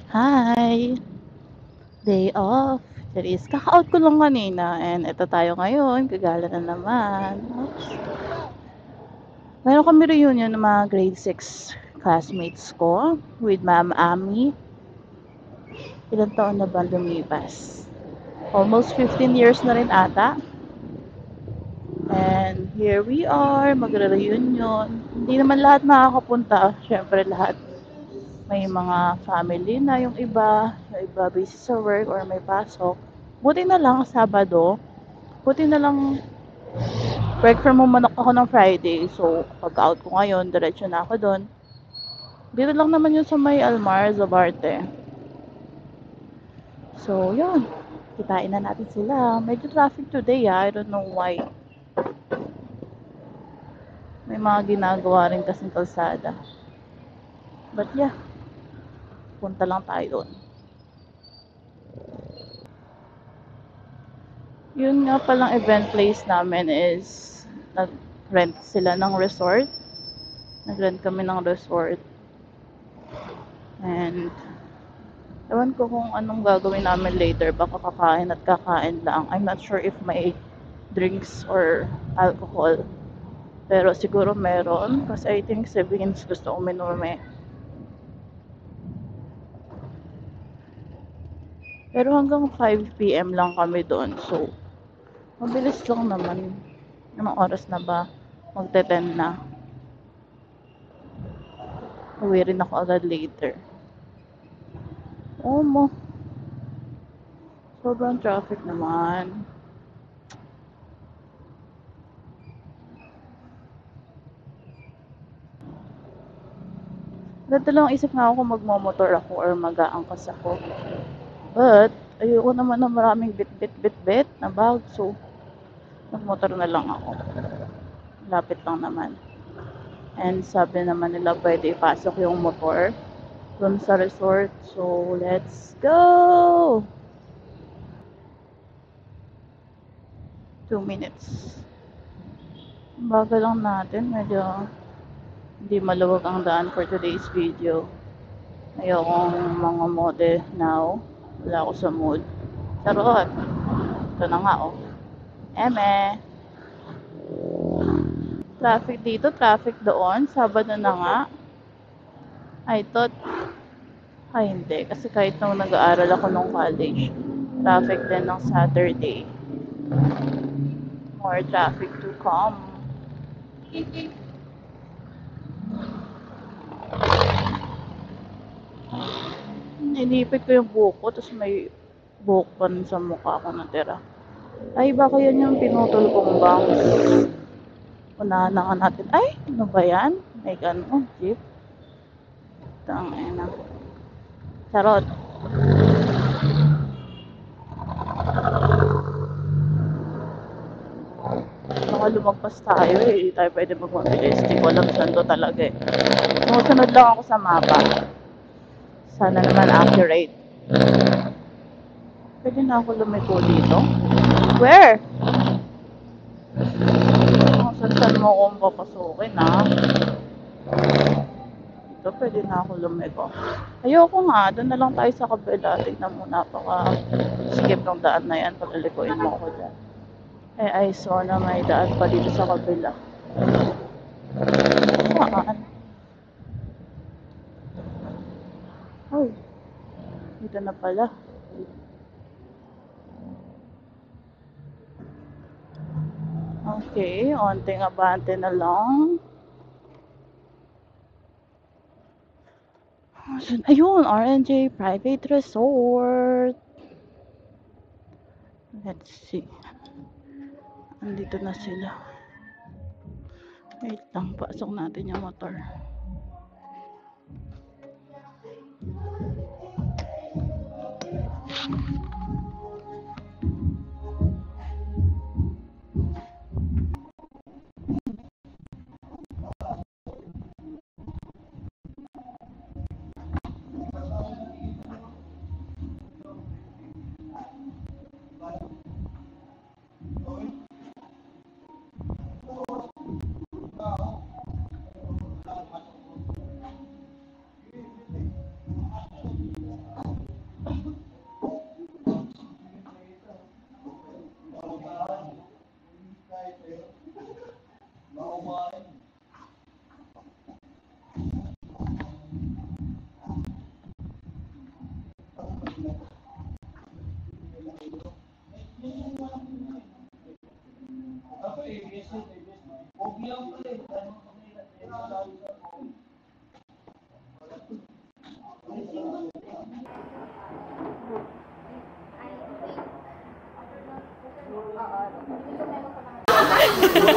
Hi! Day off. Charis, kaka-out ko lang kanina and eto tayo ngayon, gagala na naman. Oops. Meron kami reunion ng mga grade 6 classmates ko with Ma'am Ami. Ilang taon na ba lumipas? Almost 15 years na rin ata. And here we are, magre-reunion. Hindi naman lahat makakapunta. Siyempre lahat may mga family na yung iba busy sa work or may pasok. Buti na lang Sabado, buti na lang work from home manok ako ng Friday. So, pag-out ko ngayon, diretso na ako doon. Dito lang naman yun sa may Almar, Zabarte. So, yun. Kitain na natin sila. Medyo traffic today, I don't know why. May mga ginagawa rin kasing kalsada. But yeah, punta lang tayo doon. Yun nga palang event place namin is nag-rent sila ng resort. Nag-rent kami ng resort. And ewan ko kung anong gagawin namin later. Baka kakain at kakain lang. I'm not sure if may drinks or alcohol. Pero siguro meron. Kasi I think si Vince gusto uminom eh. Pero hanggang 5 p.m. lang kami doon. So, mabilis lang naman. Anong oras na ba? Magte-10 na. Uwi rin ako agad later. Oo mo. Sobrang traffic naman. Nagdalawang isip nga ako kung magmomotor ako or mag-aangkas ako. But, ayoko naman ng maraming bit na bag. So, nagmotor na lang ako. Lapit lang naman. And sabi naman nila pwede ipasok yung motor dun sa resort. So, let's go! 2 minutes. Baga lang natin. Medyo hindi maluwag ang daan for today's video. Ayokong mga mode now. Wala ako sa mood. Charot. Ito na nga oh. Eme. Traffic dito, traffic doon. Sabado na nga. I thought, ay hindi. Kasi kahit nung nag-aaral ako nung college, traffic din ng Saturday. More traffic to come. Inipit ko yung buhok ko, tapos may buhok pa rin sa mukha ko natira. Ay, baka yan yung pinutol kong bangs. Unahan na nga natin. Ay, ano ba yan? May gano'n, jeep. Tangina. Charot. Baka lumagpas tayo eh. Hindi tayo pwede magmabilis. Hindi ko alam saan to talaga eh. Sumusunod lang ako sa mapa. Sana naman accurate. Pwede na ako lumiko dito? Where? Saan mo akong papasukin ha? Dito pwede na ako lumiko. Ayoko nga. Doon na lang tayo sa kabila. Tignan mo, napaka-skip ng daan na yan. Palalikoin mo ako dyan. Eh, I saw na may daan pa dito sa kabila. Saan? Ay, dito na pala. Okay, onting abante na lang. Ayun, RNJ Private Resort. Let's see. Andito na sila. Wait lang, pasok natin yung motor.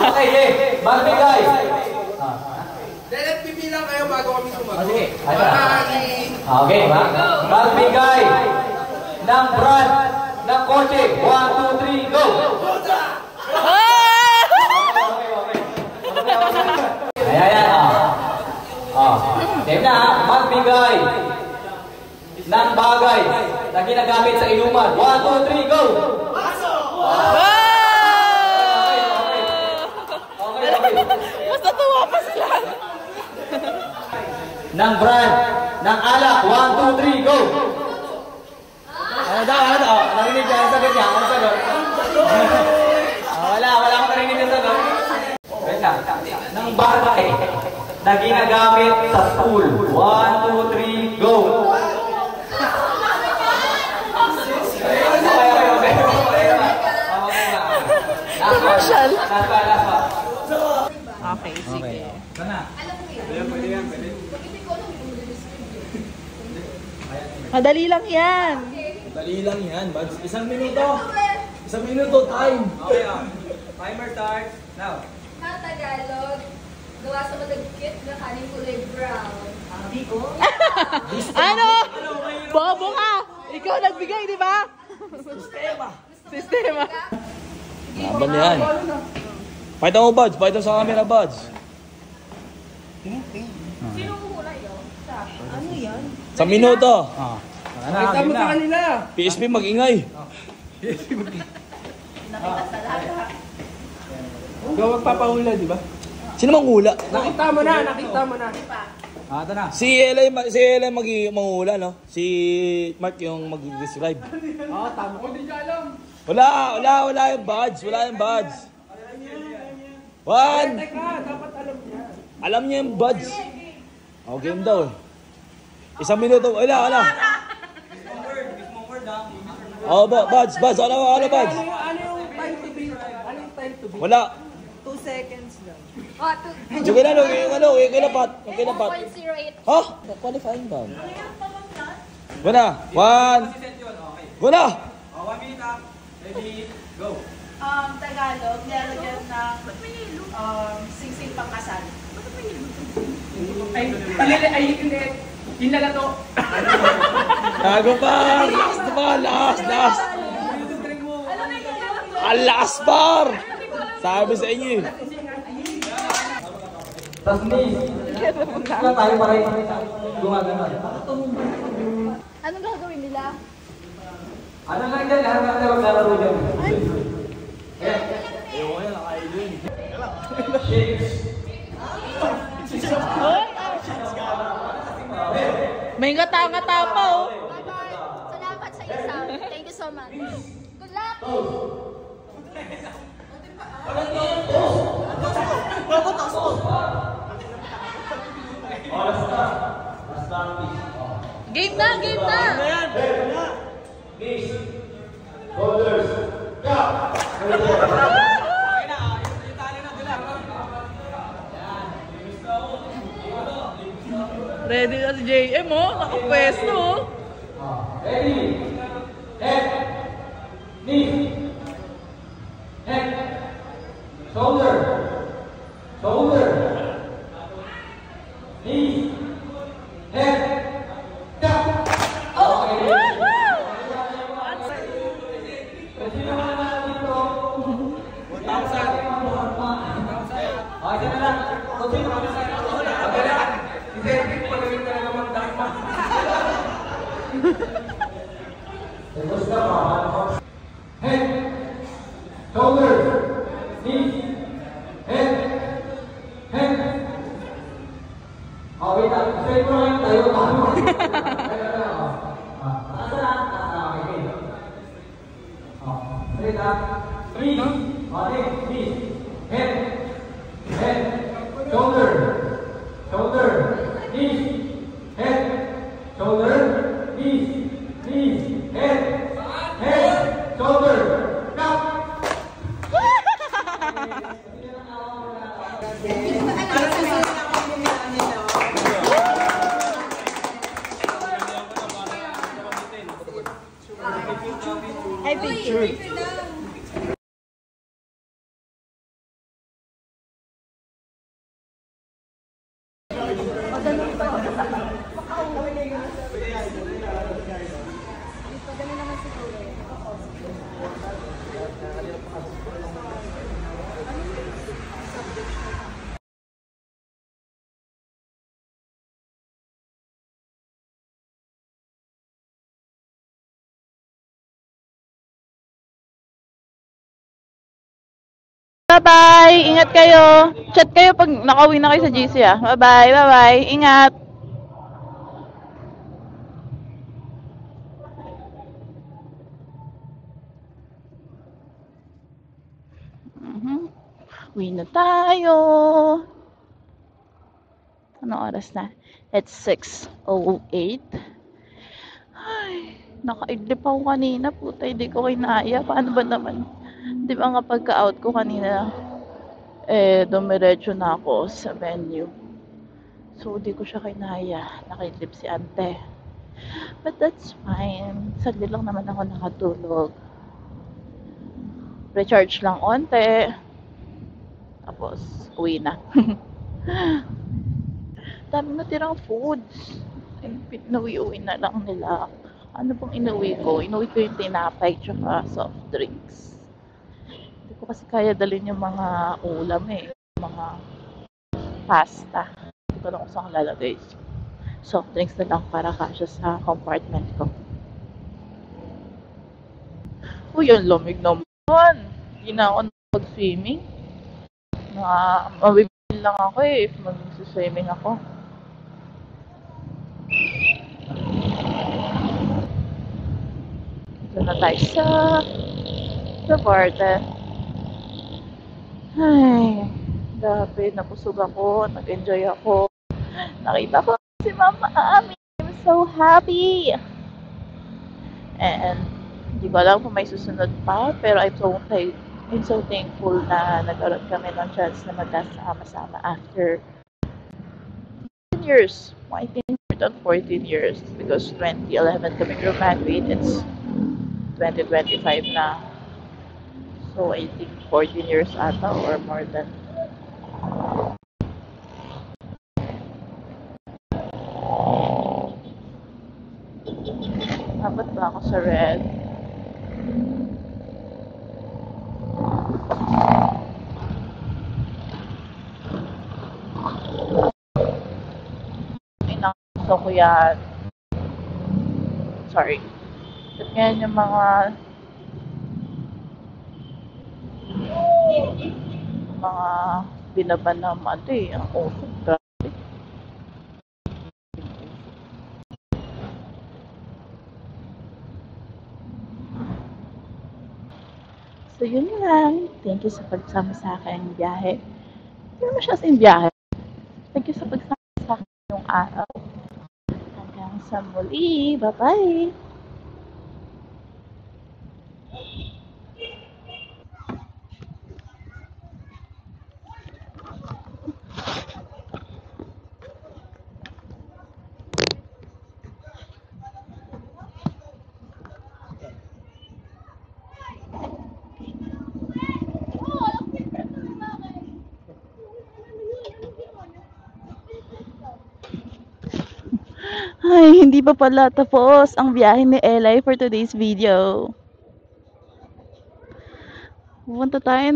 Okay, magbigay. Dapat pipilang kayo bago kami sumagot. Sige, okay, magbigay ng brand ng kotse. 1, 2, 3, go! Ayan na, magbigay ng bagay na ginagamit sa inuman. 1, 2, 3, go! Mas natuwa pa sila. Ng brand ng alak. 1, 2, 3, go! Ano daw? Narinig niya, ang sagot niya. Ang sagot. Wala akong narinig ang sagot. Wait lang. Ng bagay na ginagamit sa school. 1, 2, 3, go! Commercial. Last pa. Okay, sige. Sana. Madali lang yan. Dali lang yan, Buds. Isang minuto, time. Okay, timer starts now. Tagalog, gawa sa madagkit na kaning kulay brown. Ano? Bobo ka! Ikaw nagbigay, di ba? Sistema. Laban yan. Pakita mo, Buds. Pakita mo sa camera, Buds. Sino kukulay yun? Ano yan? Sa minuto. Pakita mo sa kanila. PSP mag-ingay. Nakita sa laga. Ikaw magpapahula, di ba? Sino mang hula? Nakita mo na. Ito na. Si Eli manghula, no? Si Mark yung mag-describe. Tama ko, di ka alam. Wala yung Buds. One. Teka, dapat alam niya. Alam niya yung Buds. Oh, game daw eh. Isang minuto. Wala. Oh, Buds. Ano, Buds? Ano yung time to beat? Wala. 2 seconds lang. Sige na, yung kilapat. 1.08. Ha? Qualifying ba? Wala. One. Wala. 1 minute up. Ready, go. Tagalog, nilalagyan ng sing-sing pangkasal. Ay, hindi. Hinala to. Tago pa. Last. Ang last bar. Sabi sa inyo eh. Tapos na tayo para gumagano. Anong gagawin nila? Ano lang dyan? Lahat na tayo maglalaro dyan. May ngata-ngata pa, oh. Salamat sa isa. Thank you so much. Good luck! Game na! Ready na si JM, oh. Nakapwesto, oh. Ready, head, knee, head, shoulder, knee, head, down. Head, shoulder, knee, head. Wait lang. Straight mo lang tayo. Taas na. Straight up. Please. Please. Head. Ay, picture. Bye-bye! Ingat kayo. Chat kayo pag nakauwi na kayo sa GC ah. Bye-bye, bye-bye. Ingat. Uwi na tayo. Anong oras na? It's 6:08. Ay, nakaidlip ako kanina. Puta, hindi ko kinaya. Paano ba naman? Di ba nga pagka-out ko kanina, dumiretso na ako sa venue. So, di ko siya kinaya. Nakaidlip si ante. But that's fine. Saglit lang naman ako nakatulog. Recharge lang onte. Tapos, uwi na. Dami natirang foods. Inuwi-uwi na lang nila. Ano bang inuwi ko? Inuwi ko yung tinapay tsaka soft drinks. Hindi ko kasi kaya dalhin yung mga ulam mga pasta. Hindi ko lang kung saan lalagay. Soft drinks na lang para kasya sa compartment ko. Uy, ang lamig naman. Hindi na ako mag-swimming. Mabibili lang ako if mag-swimming ako. Ito na tayo sa garden. Ay, grabe, napusog ako, nag-enjoy ako. Nakita ko si Mama Ami. I'm so happy. And, hindi ko alam kung may susunod pa, pero I'm so thankful na nagkaroon kami ng chance na magkasama-sama after 10 years. I think more than 14 years because 2011 kami graduate, it's 2025 na. So, I think 14 years ata or more than. Dapat ba ako sa red? Inakso ko yan. Sorry. At ngayon yung mga binaban na ang usok. Grabe. So, yun lang. Thank you sa pagsama sa akin biyahe. Hindi naman siya kasing biyahe. Thank you sa pagsama sa akin yung araw. Hanggang sa muli. Bye-bye! Ay, hindi pa pala tapos ang biyahe ni Eli for today's video. Pupunta tayo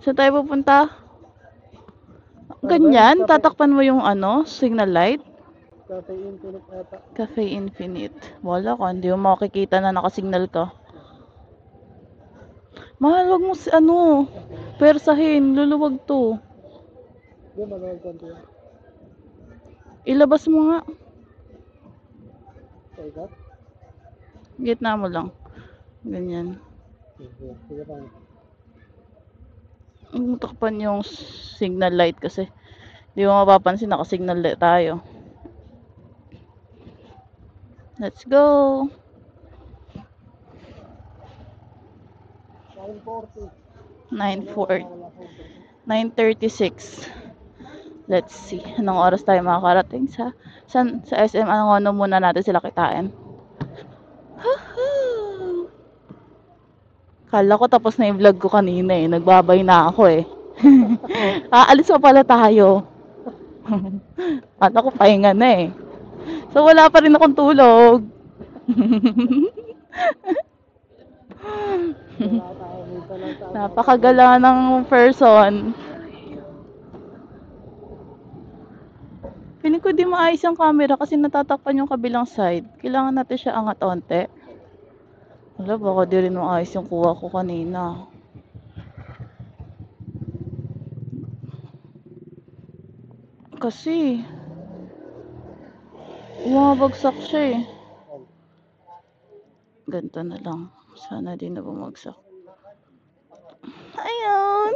saan tayo pupunta? Ganyan, tatakpan mo yung signal light. Cafe Infinite ata. Cafe Infinite. Wala ka, hindi mo makikita na nakasignal ka. Mahal, wag mo persahin, luluwag to. Di ba maluwag konti yan? Ilabas mo nga. Paikat? Gitna mo lang. Ganyan. Sige pa. Takpan yung signal light kasi. Di mo mapapansin, nakasignal light tayo. Let's go! 9:40. 9:40. 9:36. Let's see. Anong oras tayo makakarating sa SM? Ano muna natin sila kitain. Woohoo! Kala ko tapos na yung vlog ko kanina eh. Nagbabay na ako eh. Aalis pa pala tayo. Kala ko pahinga na eh. So wala pa rin akong tulog. Napakagala ng person. Feeling ko di maayos yung camera kasi natatakpan yung kabilang side. Kailangan natin siya angat onte. Wala, baka di rin maayos yung kuha ko kanina. Kasi bumabagsak siya eh. Ganito na lang. Sana di na bumagsak. Ayun!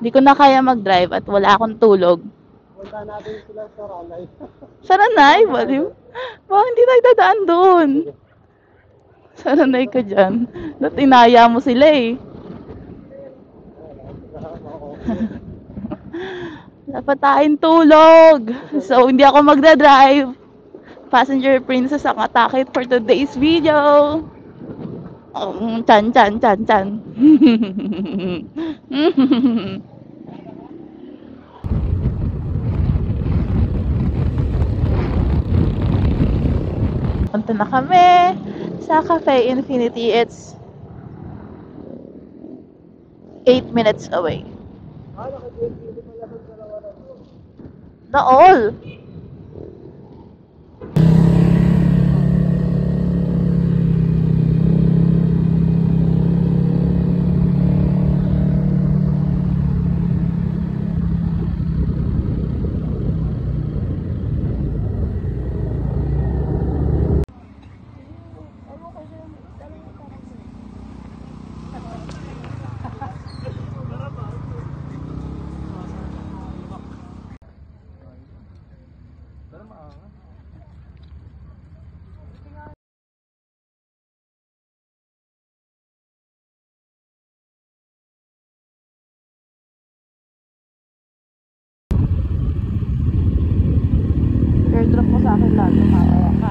Hindi ko na kaya mag-drive at wala akong tulog. Punta natin sila sa Ranay. Sa Ranay? Baliw? Bakit hindi tayo dadaan doon? Sa Ranay ka dyan. Dapat inaya mo sila eh. Dapat tayong tulog. So, hindi ako magdadrive. Passenger princess ang atake for today's video. Chan. Punta na kami sa Cafe Infinity. It's 8 minutes away. Na all. Airdrop mo sa akin lahat ng mamaya ka.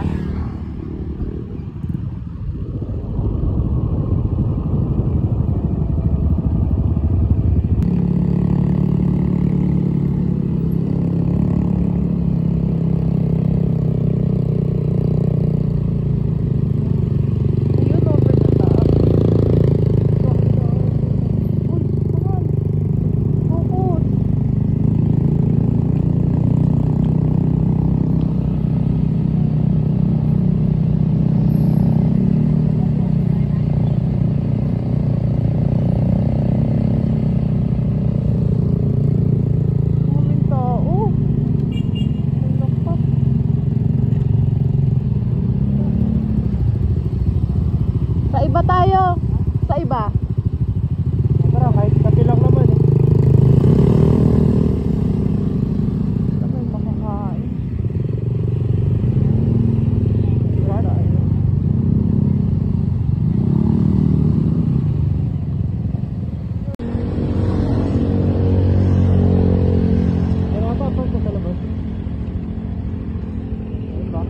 Sa iba tayo. Sa iba. Tara, kahit kape lang naman eh. Ano makakain? Wala eh. Ano nga pa sa labas? Ayun ba?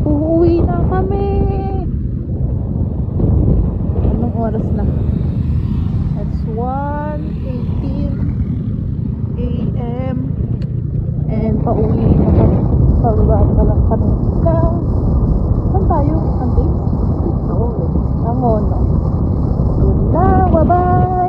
Uuwi na kami. Anong oras na? It's 1:18 AM. And pauwi na kami. Pababa pa lang kami. Saan tayo? Antik? Angono. Yun lang. Bye-bye.